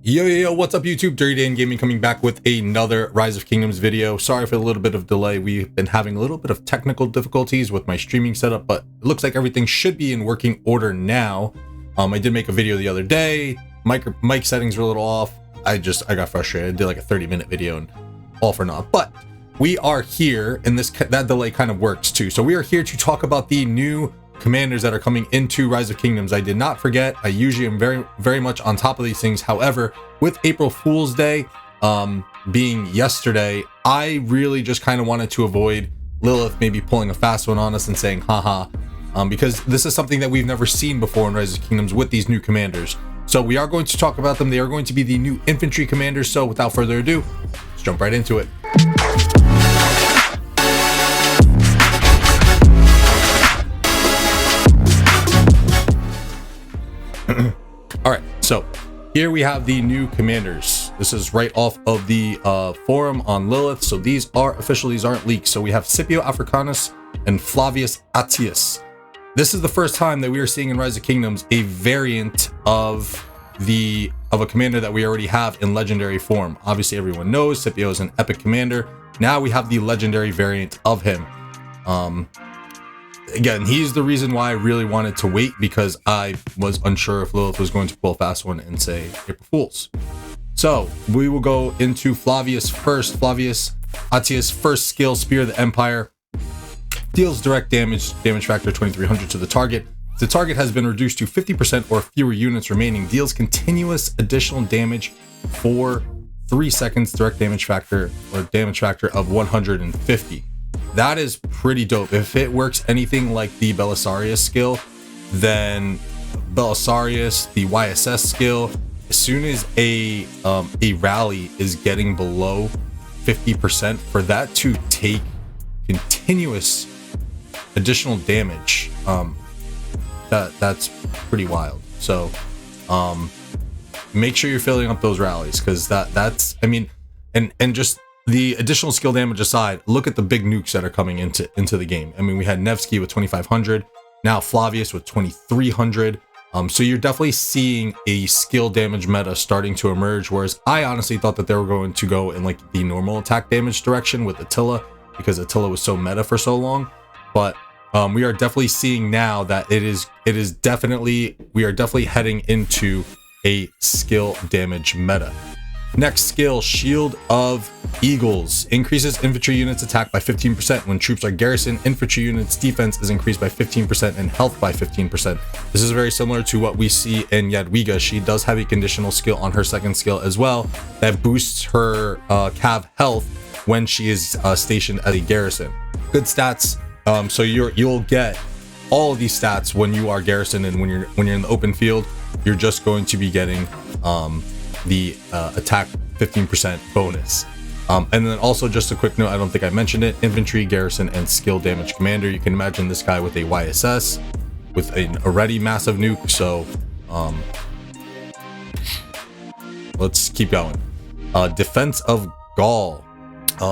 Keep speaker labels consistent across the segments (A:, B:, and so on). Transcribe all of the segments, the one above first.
A: Yo, what's up YouTube? Dirty Dan Gaming coming back with another Rise of Kingdoms video. Sorry for a little bit of delay. We've been having a little bit of technical difficulties with my streaming setup, but it looks like everything should be in working order now. I did make a video the other day. Mic settings were a little off. I got frustrated. I did like a 30-minute video and all for naught. But we are here, and that delay kind of works too. So we are here to talk about the new commanders that are coming into Rise of Kingdoms. I did not forget. I usually am very much on top of these things. However, with April Fool's Day being yesterday, I really just kind of wanted to avoid Lilith maybe pulling a fast one on us and saying haha, because this is something that we've never seen before in Rise of Kingdoms with these new commanders. So we are going to talk about them. They are going to be the new infantry commanders. So without further ado, let's jump right into it. All right, so here we have the new commanders. This is right off of the forum on Lilith. So these aren't leaks. So we have Scipio Africanus and Flaevius Aetius. This is the first time that we are seeing in Rise of Kingdoms a variant of a commander that we already have in legendary form. Obviously, everyone knows Scipio is an epic commander. Now we have the legendary variant of him. Again, he's the reason why I really wanted to wait, because I was unsure if Lilith was going to pull a fast one and say April Fools. So we will go into Flaevius first. Flaevius Aetius, first skill, Spear of the Empire. Deals direct damage factor 2300 to the target. If the target has been reduced to 50% or fewer units remaining, deals continuous additional damage for 3 seconds, direct damage factor of 150. That is pretty dope. If it works anything like the Belisarius skill, then Belisarius, the YSS skill, as soon as a rally is getting below 50%, for that to take continuous additional damage, that's pretty wild. So make sure you're filling up those rallies, because that's I mean, and just the additional skill damage aside, look at the big nukes that are coming into the game. I mean, we had Nevsky with 2500, now Flaevius with 2300. So you're definitely seeing a skill damage meta starting to emerge, whereas I honestly thought that they were going to go in like the normal attack damage direction with Attila, because Attila was so meta for so long. But we are definitely seeing now that we are definitely heading into a skill damage meta. Next skill, Shield of Eagles. Increases infantry units attack by 15%. When troops are garrisoned, infantry units defense is increased by 15% and health by 15%. This is very similar to what we see in Jadwiga. She does have a conditional skill on her second skill as well that boosts her cav health when she is stationed at a garrison. Good stats. So you'll get all of these stats when you are garrisoned, and when you're in the open field, you're just going to be getting the attack 15% bonus. And then also, just a quick note, I don't think I mentioned it, infantry, garrison, and skill damage commander. You can imagine this guy with a YSS with an already massive nuke. So let's keep going. Defense of Gaul.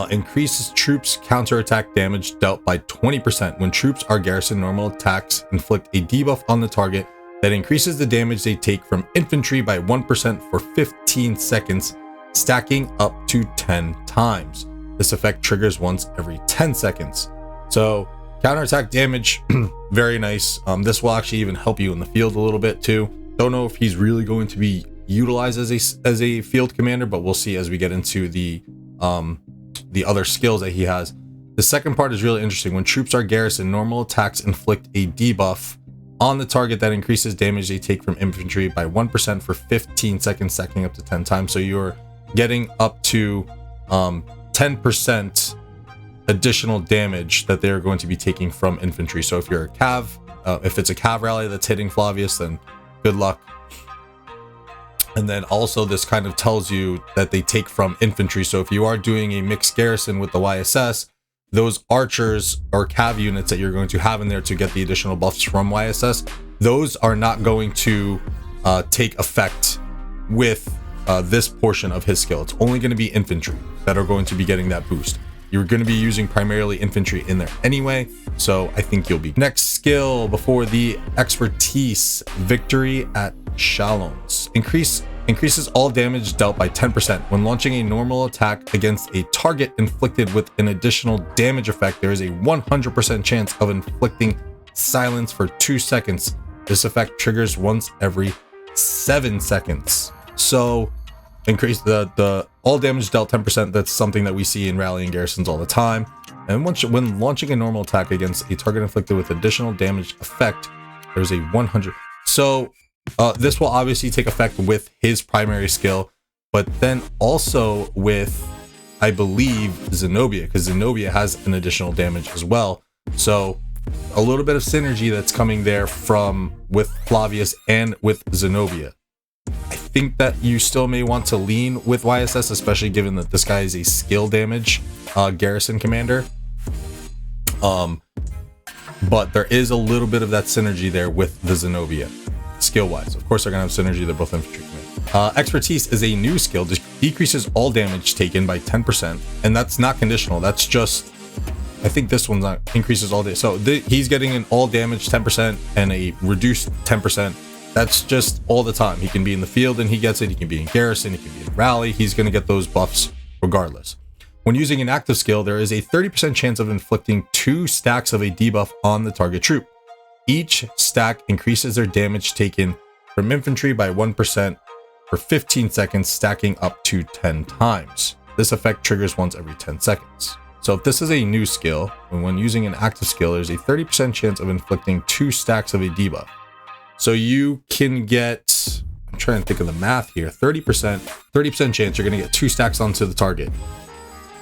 A: Increases troops counterattack damage dealt by 20%. When troops are garrisoned, normal attacks inflict a debuff on the target that increases the damage they take from infantry by 1% for 15 seconds, stacking up to 10 times. This effect triggers once every 10 seconds. So counterattack damage, very nice. This will actually even help you in the field a little bit too. Don't know if he's really going to be utilized as a field commander, but we'll see as we get into the other skills that he has. The second part is really interesting. When troops are garrisoned, normal attacks inflict a debuff on the target that increases damage they take from infantry by 1% for 15 seconds, stacking up to 10 times. So you're getting up to 10% additional damage that they're going to be taking from infantry. So if you're a cav, if it's a cav rally that's hitting Flaevius, then good luck. And then also this kind of tells you that they take from infantry. So if you are doing a mixed garrison with the YSS, those archers or cav units that you're going to have in there to get the additional buffs from YSS, those are not going to take effect with this portion of his skill. It's only going to be infantry that are going to be getting that boost. You're going to be using primarily infantry in there anyway, so I think you'll be. Next skill before the expertise, Victory at Chalons. Increase increases all damage dealt by 10%. When launching a normal attack against a target inflicted with an additional damage effect, there is a 100% chance of inflicting silence for 2 seconds. This effect triggers once every 7 seconds. So increase the all damage dealt 10%. That's something that we see in rallying garrisons all the time. And when launching a normal attack against a target inflicted with additional damage effect, there's a 100. So this will obviously take effect with his primary skill, but then also with, I believe, Zenobia, because Zenobia has an additional damage as well. So a little bit of synergy that's coming there with Flaevius and with Zenobia. I think that you still may want to lean with YSS, especially given that this guy is a skill damage garrison commander. But there is a little bit of that synergy there with the Zenobia, skill-wise. Of course, they're going to have synergy. They're both infantry command. Expertise is a new skill. Decreases all damage taken by 10%. And that's not conditional. That's just, I think this one's not increases all damage. So he's getting an all damage 10% and a reduced 10%. That's just all the time. He can be in the field and he gets it. He can be in garrison. He can be in rally. He's going to get those buffs regardless. When using an active skill, there is a 30% chance of inflicting 2 stacks of a debuff on the target troop. Each stack increases their damage taken from infantry by 1% for 15 seconds, stacking up to 10 times. This effect triggers once every 10 seconds. So if this is a new skill, when using an active skill, there's a 30% chance of inflicting 2 stacks of a debuff. So you can get, I'm trying to think of the math here, 30% chance you're going to get 2 stacks onto the target.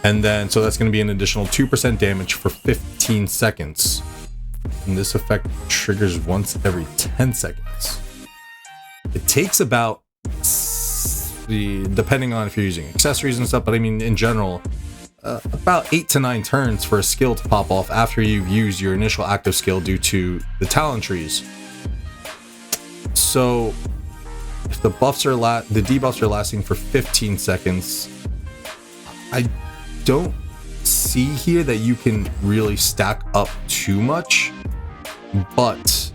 A: And then, so that's going to be an additional 2% damage for 15 seconds. And this effect triggers once every 10 seconds. It takes about, depending on if you're using accessories and stuff, but I mean, in general, about 8 to 9 turns for a skill to pop off after you've used your initial active skill due to the talent trees. So if the debuffs are lasting for 15 seconds, I don't see here that you can really stack up too much, but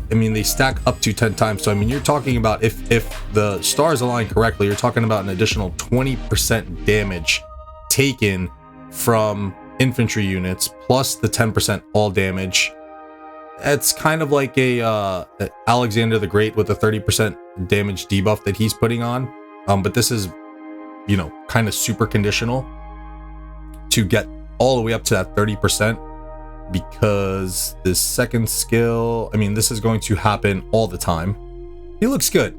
A: I mean, they stack up to 10 times. So I mean, you're talking about if the stars align correctly, you're talking about an additional 20% damage taken from infantry units plus the 10% all damage. It's kind of like a Alexander the Great with a 30% damage debuff that he's putting on, but this is, you know, kind of super conditional to get all the way up to that 30%, because the second skill, I mean, this is going to happen all the time. He looks good.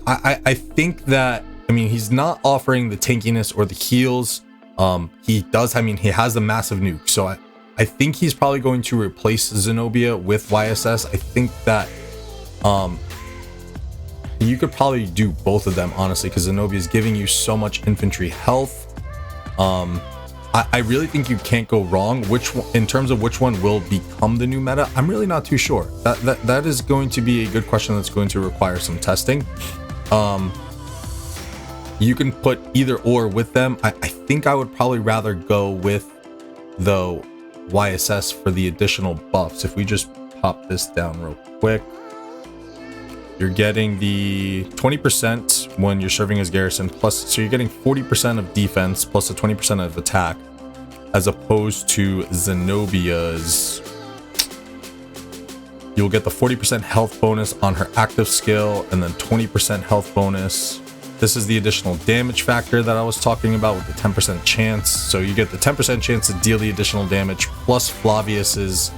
A: I think that, I mean, he's not offering the tankiness or the heals. He does, I mean, he has the massive nuke, so I think he's probably going to replace Zenobia with YSS. I think that you could probably do both of them, honestly, because Zenobia is giving you so much infantry health. I really think you can't go wrong. In terms of which one will become the new meta, I'm really not too sure. That is going to be a good question that's going to require some testing. You can put either or with them. I think I would probably rather go with the YSS for the additional buffs. If we just pop this down real quick, you're getting the 20% when you're serving as garrison, plus, so you're getting 40% of defense plus the 20% of attack, as opposed to Zenobia's. You'll get the 40% health bonus on her active skill and then 20% health bonus. This is the additional damage factor that I was talking about with the 10% chance. So you get the 10% chance to deal the additional damage plus Flaevius's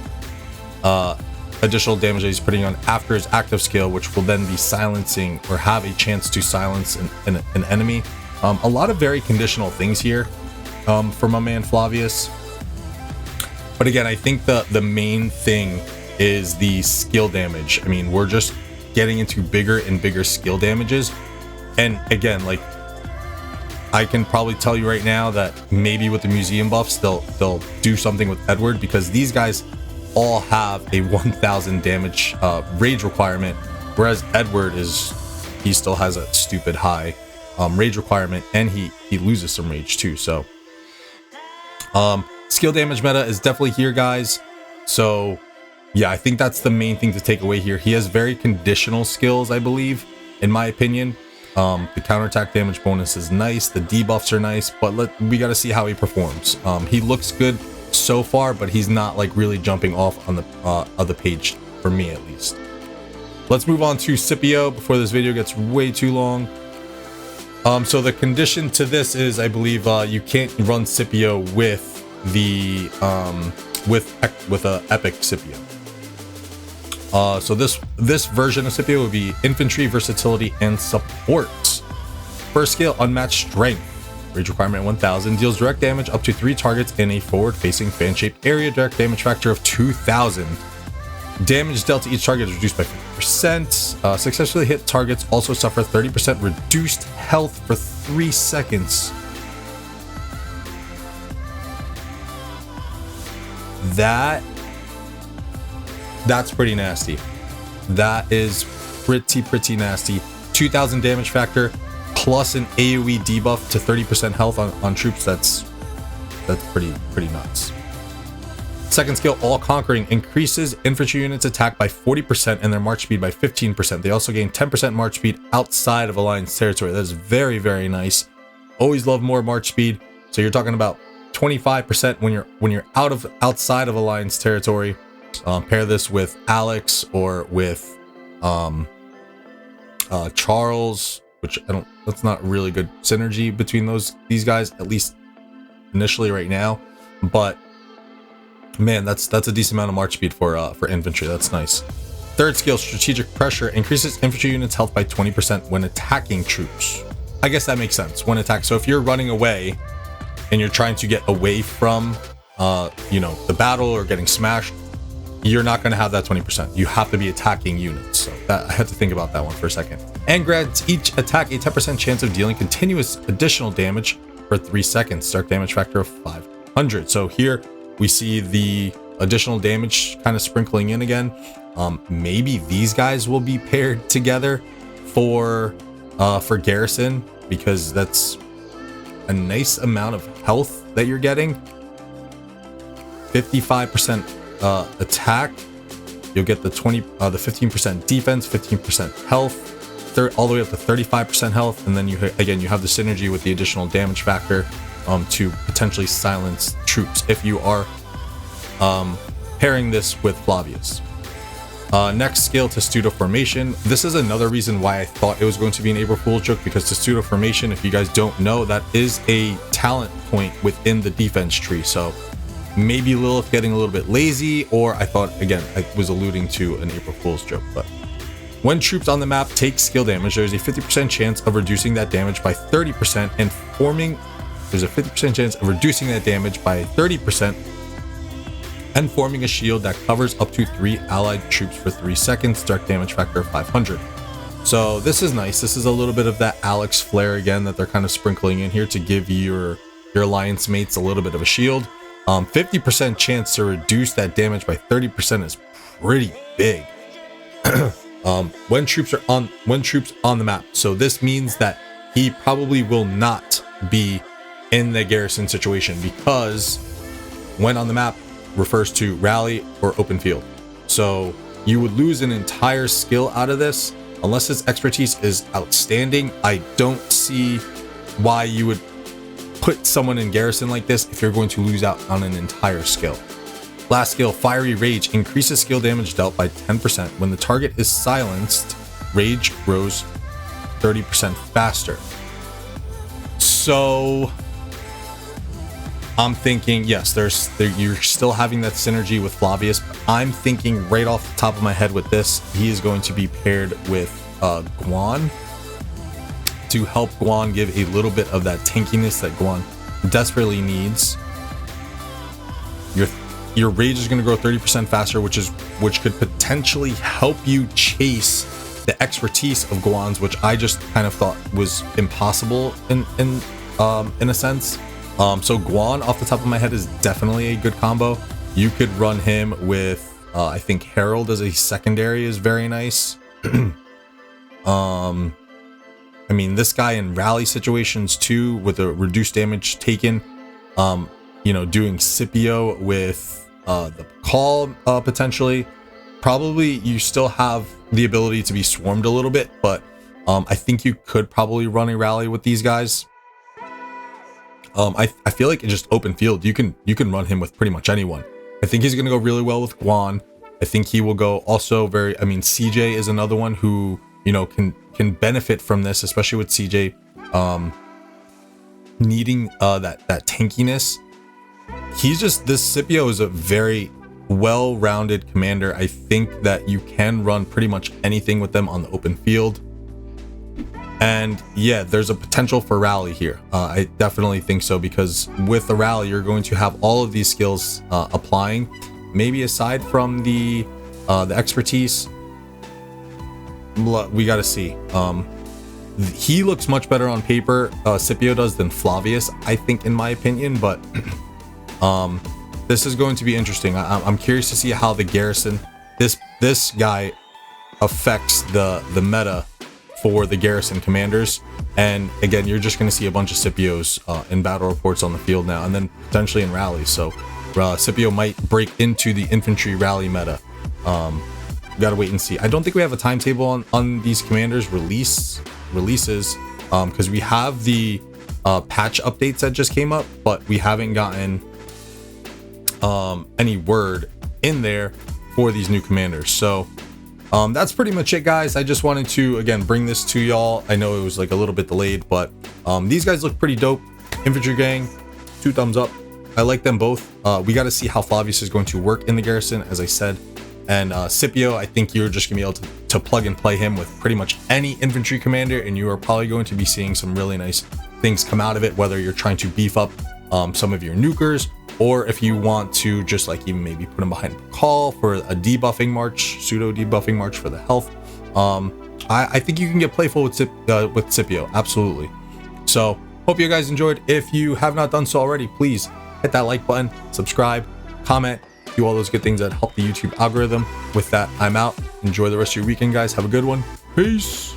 A: additional damage that he's putting on after his active skill, which will then be silencing or have a chance to silence an enemy. A lot of very conditional things here for my man Flaevius. But again, I think the main thing is the skill damage. I mean, we're just getting into bigger and bigger skill damages. And again, like, I can probably tell you right now that maybe with the museum buffs, they'll do something with Edward, because these guys all have a 1000 damage rage requirement, whereas Edward he still has a stupid high rage requirement, and he loses some rage too. So skill damage meta is definitely here, guys. So yeah, I think that's the main thing to take away here. He has very conditional skills, I believe, in my opinion. The counterattack damage bonus is nice. The debuffs are nice, but we got to see how he performs. He looks good so far, but he's not like really jumping off on the other page for me, at least. Let's move on to Scipio before this video gets way too long. So the condition to this is, I believe, you can't run Scipio with the with a epic Scipio. So this version of Scipio would be infantry, versatility, and support. First skill, unmatched strength. Rage requirement 1000. Deals direct damage up to 3 targets in a forward-facing fan-shaped area. Direct damage factor of 2000. Damage dealt to each target is reduced by 50%. Successfully hit targets also suffer 30% reduced health for 3 seconds. That's pretty nasty. That is pretty nasty. 2000 damage factor plus an AoE debuff to 30% health on troops. That's pretty nuts. Second skill, all conquering, increases infantry units attack by 40% and their march speed by 15%. They also gain 10% march speed outside of Alliance territory. That is very, very nice. Always love more march speed. So you're talking about 25% when you're outside of Alliance territory. Pair this with Alex or with Charles, which that's not really good synergy between these guys, at least initially right now. But man, that's a decent amount of march speed for infantry. That's nice. Third skill, strategic pressure, increases infantry units health by 20% when attacking troops. I guess that makes sense. When attacked. So if you're running away and you're trying to get away from the battle or getting smashed, you're not going to have that 20%. You have to be attacking units. So I had to think about that one for a second. And grants each attack a 10% chance of dealing continuous additional damage for 3 seconds. Dark damage factor of 500. So here we see the additional damage kind of sprinkling in again. Maybe these guys will be paired together for Garrison, because that's a nice amount of health that you're getting. 55% attack. You'll get the 15% defense, 15% health, all the way up to 35% health, and then you have the synergy with the additional damage factor to potentially silence troops if you are pairing this with Flaevius. Next skill, Testudo Formation. This is another reason why I thought it was going to be an April Fool's joke, because Testudo Formation, if you guys don't know, that is a talent point within the defense tree. So maybe Lilith getting a little bit lazy, or I thought, again, I was alluding to an April Fool's joke. But when troops on the map take skill damage, there's a 50% chance of reducing that damage by 30% and there's a 50% chance of reducing that damage by 30% and forming a shield that covers up to 3 allied troops for 3 seconds. Dark damage factor of 500. So this is nice. This is a little bit of that Alex flair again that they're kind of sprinkling in here to give your alliance mates a little bit of a shield. 50% chance to reduce that damage by 30% is pretty big. When troops on the map. So this means that he probably will not be in the garrison situation, because when on the map refers to rally or open field. So you would lose an entire skill out of this unless his expertise is outstanding. I don't see why you would put someone in garrison like this if you're going to lose out on an entire skill. Last skill, Fiery Rage, increases skill damage dealt by 10%. When the target is silenced, rage grows 30% faster. So I'm thinking, yes, you're still having that synergy with Flaevius. I'm thinking right off the top of my head with this, he is going to be paired with Guan to help Guan give a little bit of that tankiness that Guan desperately needs. Your rage is going to grow 30% faster, which could potentially help you chase the expertise of Guan's, which I just kind of thought was impossible in a sense. So Guan, off the top of my head, is definitely a good combo. You could run him with, I think Herald as a secondary is very nice. I mean, this guy in rally situations too, with a reduced damage taken, doing Scipio with the call potentially. Probably you still have the ability to be swarmed a little bit, but I think you could probably run a rally with these guys. I feel like in just open field, you can run him with pretty much anyone. I think he's gonna go really well with Guan. I think he will go also very. I mean, CJ is another one who, you know, can benefit from this, especially with CJ needing that tankiness. He's just, this Scipio is a very well-rounded commander. I think that you can run pretty much anything with them on the open field. And yeah, there's a potential for rally here. I definitely think so, because with the rally, you're going to have all of these skills applying. Maybe aside from the expertise, we got to see. He looks much better on paper, Scipio does, than Flaevius, I think, in my opinion. But this is going to be interesting. I'm curious to see how the garrison, this guy affects the meta for the garrison commanders. And again, you're just going to see a bunch of Scipios in battle reports on the field now, and then potentially in rallies. So Scipio might break into the infantry rally meta. Gotta wait and see. I don't think we have a timetable on these commanders releases, because we have the patch updates that just came up, but we haven't gotten any word in there for these new commanders. So that's pretty much it, guys. I just wanted to, again, bring this to y'all. I know it was like a little bit delayed, but these guys look pretty dope. Infantry gang, 2 thumbs up. I like them both. We got to see how Flaevius is going to work in the garrison, as I said. And Scipio, I think you're just gonna be able to plug and play him with pretty much any infantry commander, and you are probably going to be seeing some really nice things come out of it, whether you're trying to beef up some of your nukers, or if you want to just like even maybe put them behind a call for a debuffing march, pseudo debuffing march for the health. I think you can get playful with Scipio, absolutely. So hope you guys enjoyed. If you have not done so already, please hit that like button, subscribe, comment, do all those good things that help the YouTube algorithm. With that, I'm out. Enjoy the rest of your weekend, guys. Have a good one. Peace.